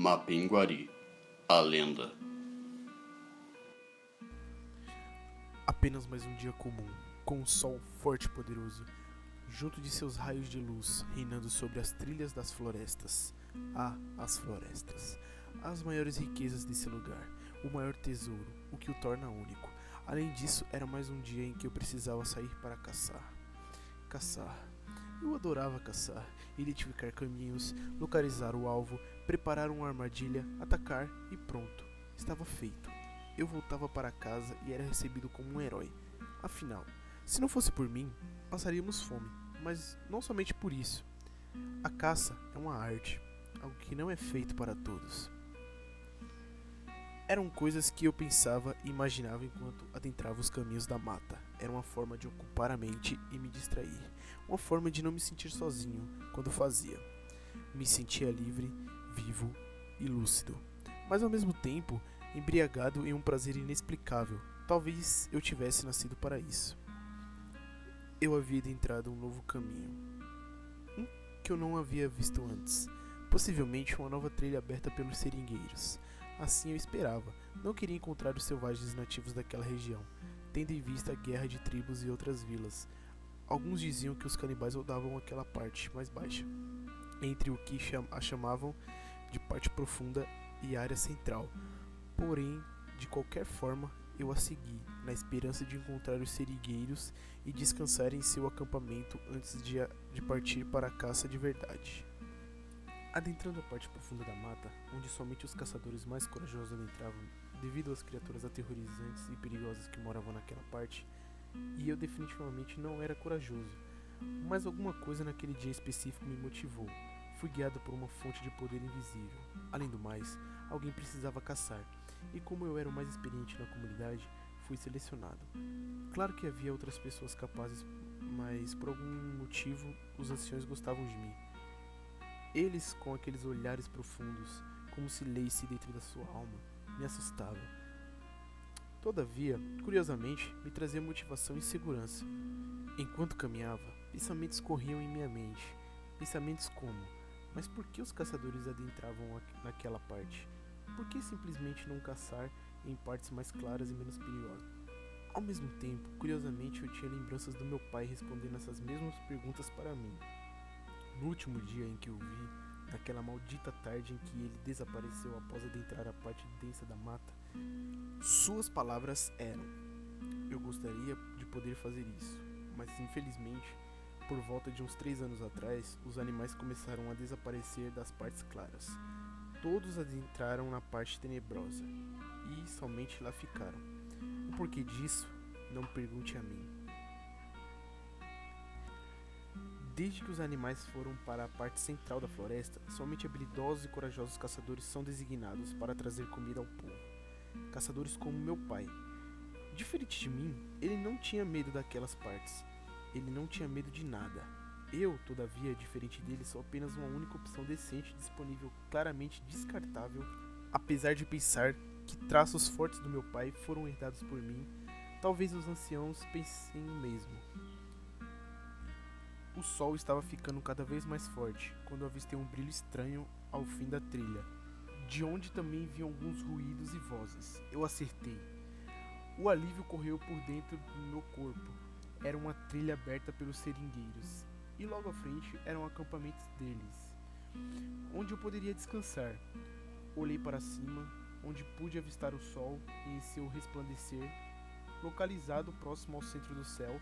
Mapinguari, a lenda. Apenas mais um dia comum, com um sol forte e poderoso, junto de seus raios de luz, reinando sobre as trilhas das florestas. As florestas. As maiores riquezas desse lugar, o maior tesouro, o que o torna único. Além disso, era mais um dia em que eu precisava sair para caçar. Eu adorava caçar, identificar caminhos, localizar o alvo, preparar uma armadilha, atacar e pronto. Estava feito. Eu voltava para casa e era recebido como um herói. Afinal, se não fosse por mim, passaríamos fome, mas não somente por isso. A caça é uma arte, algo que não é feito para todos. Eram coisas que eu pensava e imaginava enquanto adentrava os caminhos da mata. Era uma forma de ocupar a mente e me distrair. Uma forma de não me sentir sozinho quando fazia. Me sentia livre, vivo e lúcido. Mas ao mesmo tempo, embriagado em um prazer inexplicável. Talvez eu tivesse nascido para isso. Eu havia adentrado um novo caminho. Um que eu não havia visto antes. Possivelmente uma nova trilha aberta pelos seringueiros. Assim eu esperava. Não queria encontrar os selvagens nativos daquela região, tendo em vista a guerra de tribos e outras vilas. Alguns diziam que os canibais rodavam aquela parte mais baixa, entre o que a chamavam de parte profunda e área central. Porém, de qualquer forma, eu a segui, na esperança de encontrar os seringueiros e descansar em seu acampamento antes de partir para a caça de verdade. Adentrando a parte profunda da mata, onde somente os caçadores mais corajosos adentravam devido às criaturas aterrorizantes e perigosas que moravam naquela parte, e eu definitivamente não era corajoso, mas alguma coisa naquele dia específico me motivou. Fui guiado por uma fonte de poder invisível. Além do mais, alguém precisava caçar, e como eu era o mais experiente na comunidade, fui selecionado. Claro que havia outras pessoas capazes, mas por algum motivo os anciões gostavam de mim. Eles, com aqueles olhares profundos, como se lesse dentro da sua alma, me assustavam. Todavia, curiosamente, me trazia motivação e segurança. Enquanto caminhava, pensamentos corriam em minha mente. Pensamentos como: mas por que os caçadores adentravam naquela parte? Por que simplesmente não caçar em partes mais claras e menos perigosas? Ao mesmo tempo, curiosamente, eu tinha lembranças do meu pai respondendo essas mesmas perguntas para mim. No último dia em que o vi, naquela maldita tarde em que ele desapareceu após adentrar a parte densa da mata, suas palavras eram: eu gostaria de poder fazer isso, mas infelizmente, por volta de uns 3 anos atrás, os animais começaram a desaparecer das partes claras. Todos adentraram na parte tenebrosa, e somente lá ficaram. O porquê disso, não pergunte a mim. Desde que os animais foram para a parte central da floresta, somente habilidosos e corajosos caçadores são designados para trazer comida ao povo. Caçadores como meu pai. Diferente de mim, ele não tinha medo daquelas partes. Ele não tinha medo de nada. Eu, todavia, diferente dele, sou apenas uma única opção decente, disponível, claramente descartável. Apesar de pensar que traços fortes do meu pai foram herdados por mim, talvez os anciãos pensem o mesmo. O sol estava ficando cada vez mais forte, quando avistei um brilho estranho ao fim da trilha, de onde também vinham alguns ruídos e vozes. Eu acertei. O alívio correu por dentro do meu corpo. Era uma trilha aberta pelos seringueiros, e logo à frente eram acampamentos deles, onde eu poderia descansar. Olhei para cima, onde pude avistar o sol em seu resplandecer, localizado próximo ao centro do céu.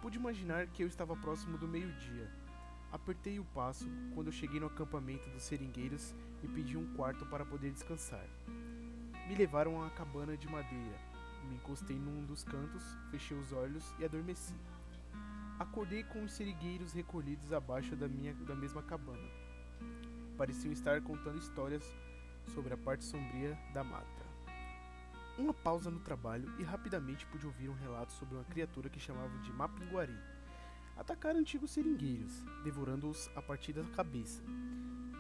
Pude imaginar que eu estava próximo do meio-dia. Apertei o passo quando eu cheguei no acampamento dos seringueiros e pedi um quarto para poder descansar. Me levaram a uma cabana de madeira. Me encostei num dos cantos, fechei os olhos e adormeci. Acordei com os seringueiros recolhidos abaixo da mesma cabana. Pareciam estar contando histórias sobre a parte sombria da mata. Uma pausa no trabalho e rapidamente pude ouvir um relato sobre uma criatura que chamavam de Mapinguari. Atacaram antigos seringueiros, devorando-os a partir da cabeça.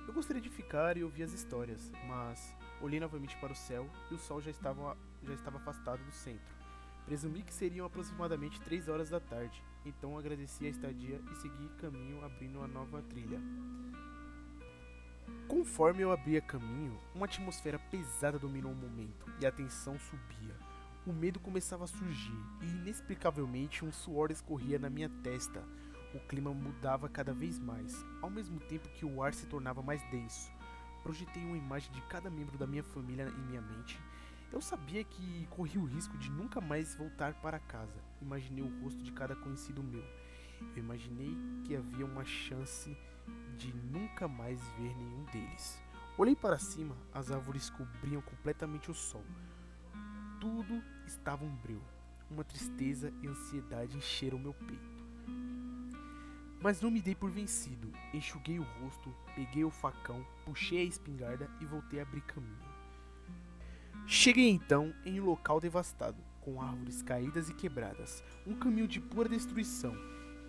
Eu gostaria de ficar e ouvir as histórias, mas olhei novamente para o céu e o sol já estava afastado do centro. Presumi que seriam aproximadamente 3 horas da tarde, então agradeci a estadia e segui caminho abrindo uma nova trilha. Conforme eu abria caminho, uma atmosfera pesada dominou o momento e a tensão subia. O medo começava a surgir e, inexplicavelmente, um suor escorria na minha testa. O clima mudava cada vez mais, ao mesmo tempo que o ar se tornava mais denso. Projetei uma imagem de cada membro da minha família em minha mente. Eu sabia que corria o risco de nunca mais voltar para casa. Imaginei o rosto de cada conhecido meu. Eu imaginei que havia uma chance de nunca mais ver nenhum deles. Olhei para cima, as árvores cobriam completamente o sol. Tudo estava umbrio. Uma tristeza e ansiedade encheram meu peito. Mas não me dei por vencido. Enxuguei o rosto, peguei o facão, puxei a espingarda e voltei a abrir caminho. Cheguei então em um local devastado, com árvores caídas e quebradas, um caminho de pura destruição.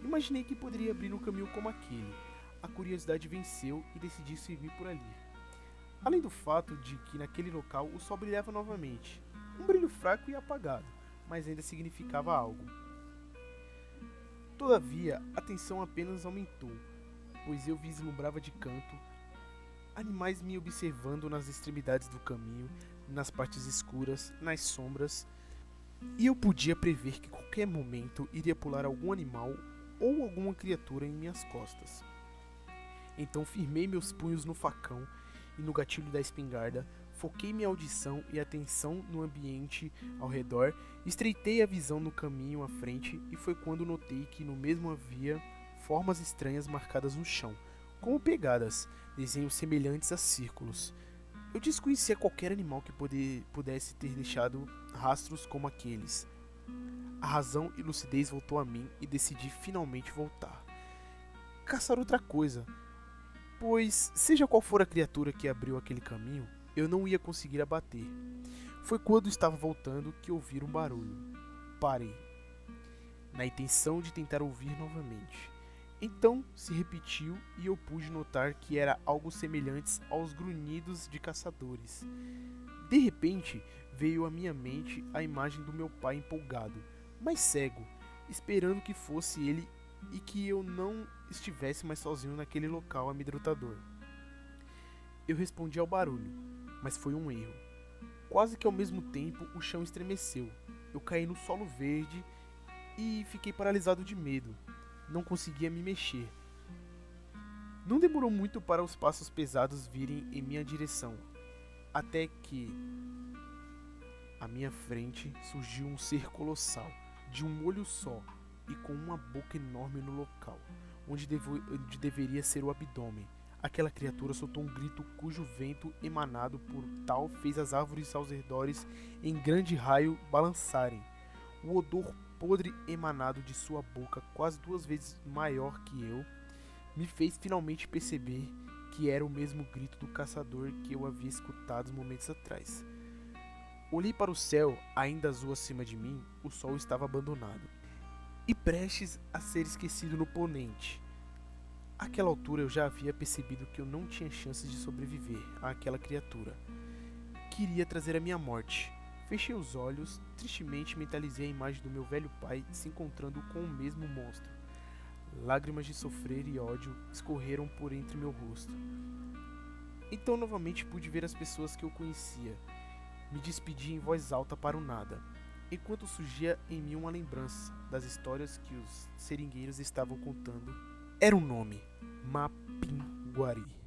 Imaginei que poderia abrir um caminho como aquele. A curiosidade venceu e decidi seguir por ali. Além do fato de que naquele local o sol brilhava novamente, um brilho fraco e apagado, mas ainda significava algo. Todavia, a tensão apenas aumentou, pois eu vislumbrava de canto animais me observando nas extremidades do caminho, nas partes escuras, nas sombras, e eu podia prever que qualquer momento iria pular algum animal ou alguma criatura em minhas costas. Então firmei meus punhos no facão e no gatilho da espingarda, foquei minha audição e atenção no ambiente ao redor, estreitei a visão no caminho à frente e foi quando notei que no mesmo havia formas estranhas marcadas no chão, como pegadas, desenhos semelhantes a círculos. Eu desconhecia qualquer animal que pudesse ter deixado rastros como aqueles. A razão e lucidez voltou a mim e decidi finalmente voltar. Caçar outra coisa, pois seja qual for a criatura que abriu aquele caminho, eu não ia conseguir abater. Foi quando estava voltando que ouvi um barulho. Parei, na intenção de tentar ouvir novamente. Então se repetiu e eu pude notar que era algo semelhante aos grunhidos de caçadores. De repente veio à minha mente a imagem do meu pai empolgado, mas cego, esperando que fosse ele e que eu não estivesse mais sozinho naquele local amedrontador. Eu respondi ao barulho, mas foi um erro. Quase que ao mesmo tempo o chão estremeceu. Eu caí no solo verde e fiquei paralisado de medo. Não conseguia me mexer. Não demorou muito para os passos pesados virem em minha direção, até que à minha frente surgiu um ser colossal, de um olho só e com uma boca enorme no local, onde deveria ser o abdômen. Aquela criatura soltou um grito cujo vento emanado por tal fez as árvores aos redores em grande raio balançarem. O odor podre emanado de sua boca, quase 2 vezes maior que eu, me fez finalmente perceber que era o mesmo grito do caçador que eu havia escutado momentos atrás. Olhei para o céu, ainda azul acima de mim. O sol estava abandonado e prestes a ser esquecido no ponente. Àquela altura eu já havia percebido que eu não tinha chances de sobreviver àquela criatura. Queria trazer a minha morte. Fechei os olhos, tristemente mentalizei a imagem do meu velho pai se encontrando com o mesmo monstro. Lágrimas de sofrer e ódio escorreram por entre meu rosto. Então novamente pude ver as pessoas que eu conhecia. Me despedi em voz alta para o nada, enquanto surgia em mim uma lembrança das histórias que os seringueiros estavam contando. Era um nome: Mapinguari.